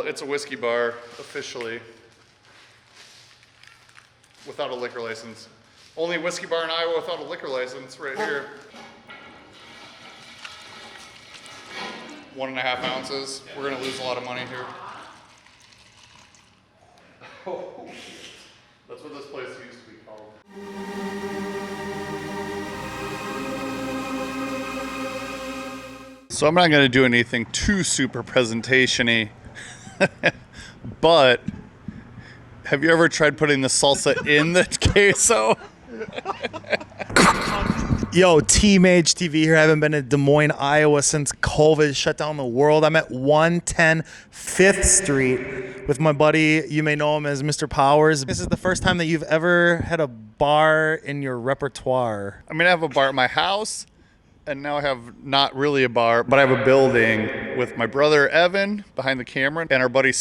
it's a whiskey bar officially, without a liquor license. Only whiskey bar in Iowa without a liquor license, right here. 1.5 ounces. We're gonna lose a lot of money here. Oh, that's what this place used to be called. So I'm not gonna do anything too super presentation-y, but have you ever tried putting the salsa in the queso? Yo, MAGE TV here. I haven't been to Des Moines, Iowa since COVID shut down the world. I'm at 110 5th Street with my buddy. You may know him as Mr. Powers. This is the first time that you've ever had a bar in your repertoire. I mean, I have a bar at my house, and now I have not really a bar, but I have a building with my brother Evan behind the camera and our buddy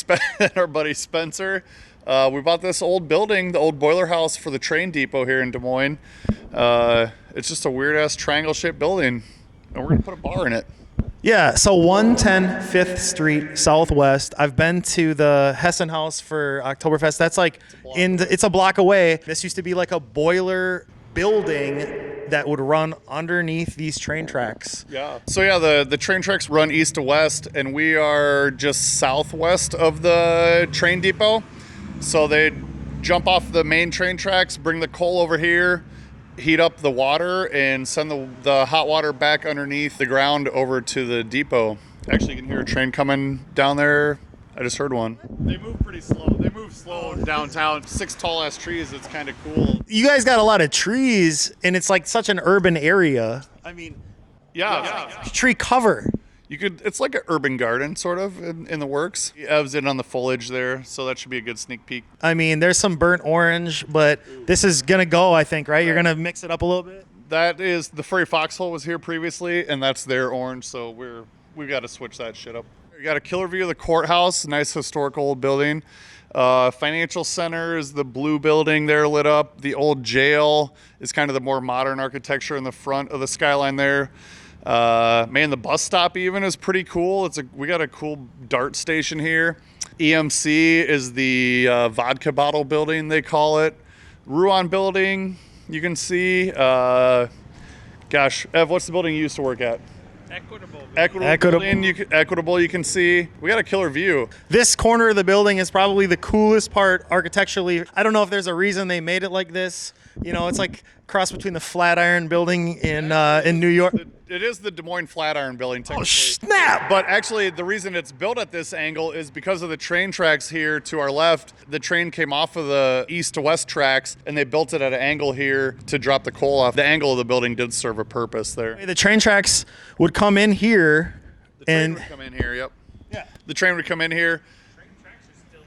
Spencer. We bought this old building, the old boiler house for the train depot here in Des Moines. It's just a weird-ass triangle-shaped building, and we're gonna put a bar in it. Yeah, so 110 5th Street Southwest. I've been to the Hessen House for Oktoberfest. That's like it's a block away. This used to be like a boiler building that would run underneath these train tracks. Yeah. So yeah, the train tracks run east to west, and we are just southwest of the train depot. So they jump off the main train tracks, bring the coal over here, heat up the water, and send the hot water back underneath the ground over to the depot. Actually, you can hear a train coming down there. I just heard one. They move pretty slow. They move slow downtown. 6 tall-ass trees. It's kind of cool. You guys got a lot of trees, and it's like such an urban area. I mean, yeah. Tree cover. It's like an urban garden, sort of, in the works. Ev's in on the foliage there, so that should be a good sneak peek. I mean, there's some burnt orange, but this is going to go, I think, right? You're going to mix it up a little bit? That is, the Furry Foxhole was here previously, and that's their orange, so we've got to switch that shit up. We got a killer view of the courthouse, nice historical old building. Financial center is the blue building there lit up. The old jail is kind of the more modern architecture in the front of the skyline there. Man, the bus stop even is pretty cool. We got a cool dart station here. EMC is the vodka bottle building, they call it. Ruan building, you can see. Gosh, Ev, what's the building you used to work at? Equitable, you can see. We got a killer view. This corner of the building is probably the coolest part architecturally. I don't know if there's a reason they made it like this. You know, it's like cross between the Flatiron building in New York. It is the Des Moines Flatiron building, technically. Oh, snap! But actually, the reason it's built at this angle is because of the train tracks here to our left. The train came off of the east to west tracks, and they built it at an angle here to drop the coal off. The angle of the building did serve a purpose there. The train tracks would come in here. The train would come in here, yep. Yeah. The train would come in here.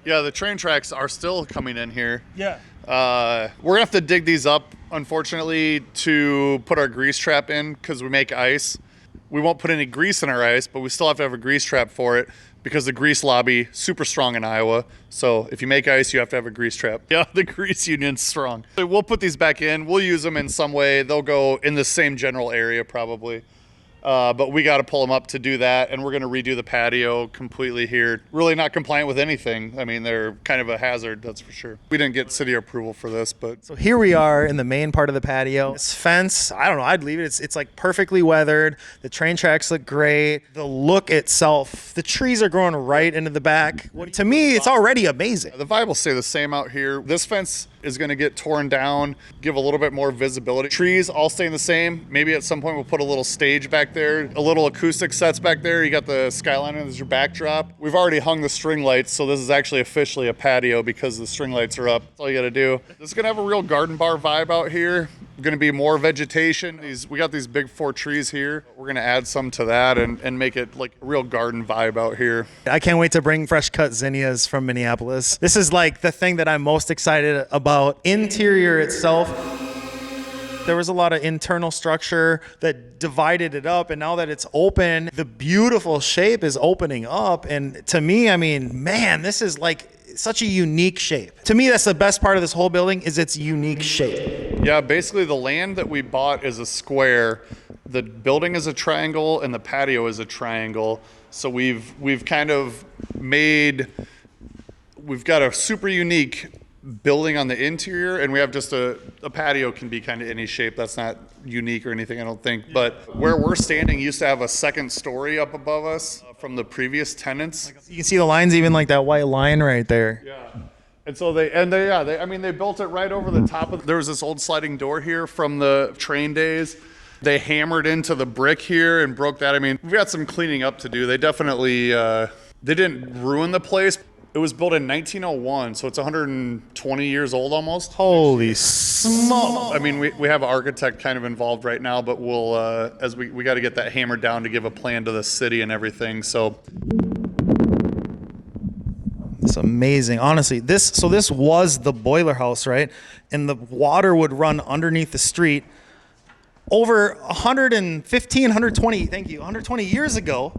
Yeah, the train tracks are still coming in here. Yeah. We're gonna have to dig these up, unfortunately, to put our grease trap in because we make ice. We won't put any grease in our ice, but we still have to have a grease trap for it because the grease lobby super strong in Iowa. So if you make ice, you have to have a grease trap. Yeah, the grease union's strong. So we'll put these back in. We'll use them in some way. They'll go in the same general area probably. But we got to pull them up to do that, and we're going to redo the patio completely here. Really not compliant with anything. I mean, they're kind of a hazard, that's for sure. We didn't get city approval for this, but... So here we are in the main part of the patio. This fence, I don't know, I'd leave it. It's like perfectly weathered. The train tracks look great. The look itself, the trees are growing right into the back. To me, it's already amazing. The vibe will stay the same out here. This fence is going to get torn down, give a little bit more visibility. Trees all staying the same. Maybe at some point we'll put a little stage back there, a little acoustic sets back there. You got the skyline as your backdrop. We've already hung the string lights, so this is actually officially a patio because the string lights are up. That's all you got to do. This is going to have a real garden bar vibe out here. Going to be more vegetation. We got these big 4 trees here. We're going to add some to that and make it like a real garden vibe out here. I can't wait to bring fresh cut zinnias from Minneapolis. This is like the thing that I'm most excited about. Interior itself, there was a lot of internal structure that divided it up, and now that it's open, the beautiful shape is opening up. And to me, I mean, man, this is like such a unique shape. To me, that's the best part of this whole building is its unique shape. Yeah, basically the land that we bought is a square. The building is a triangle and the patio is a triangle. So we've kind of we've got a super unique building on the interior, and we have just a patio can be kind of any shape. That's not unique or anything, I don't think. But where we're standing used to have a second story up above us from the previous tenants. You can see the lines, even like that white line right there. Yeah. And so they built it right over the top of, there was this old sliding door here from the train days. They hammered into the brick here and broke that. I mean, we've got some cleaning up to do. They definitely, they didn't ruin the place. It was built in 1901, so it's 120 years old almost. Holy smokes. I mean, we have an architect kind of involved right now, but we'll, as we got to get that hammered down to give a plan to the city and everything, so. It's amazing. Honestly, this was the boiler house, right? And the water would run underneath the street. Over 115, 120, thank you, 120 years ago,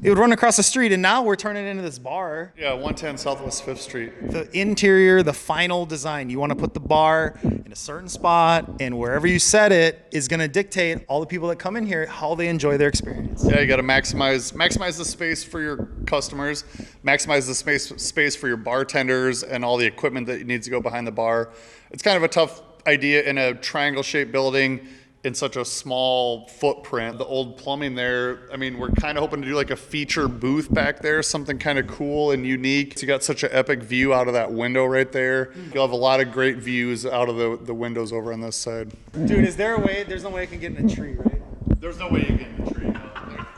it would run across the street, and now we're turning it into this bar. Yeah, 110 Southwest 5th Street. The interior, the final design. You want to put the bar in a certain spot, and wherever you set it is going to dictate all the people that come in here how they enjoy their experience. Yeah, you got to maximize the space for your customers, maximize the space for your bartenders and all the equipment that needs to go behind the bar. It's kind of a tough idea in a triangle-shaped building in such a small footprint. The old plumbing there, I mean, we're kind of hoping to do like a feature booth back there, something kind of cool and unique. So you got such an epic view out of that window right there. You'll have a lot of great views out of the windows over on this side. Dude, is there a way? There's no way I can get in a tree, right? There's no way you get in the tree. No.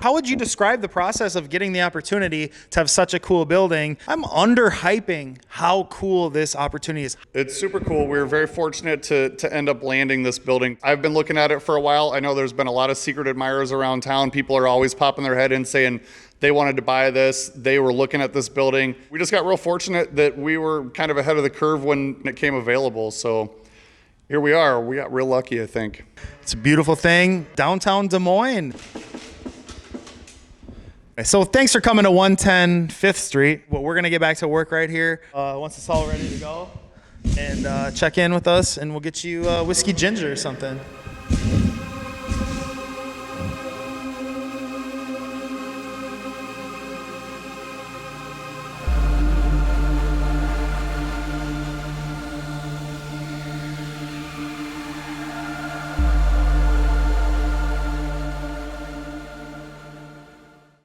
How would you describe the process of getting the opportunity to have such a cool building? I'm underhyping how cool this opportunity is. It's super cool. We were very fortunate to end up landing this building. I've been looking at it for a while. I know there's been a lot of secret admirers around town. People are always popping their head in saying they wanted to buy this. They were looking at this building. We just got real fortunate that we were kind of ahead of the curve when it came available. So here we are. We got real lucky, I think. It's a beautiful thing. Downtown Des Moines. So thanks for coming to 110 5th Street. Well, we're going to get back to work right here once it's all ready to go. And check in with us, and we'll get you whiskey ginger or something.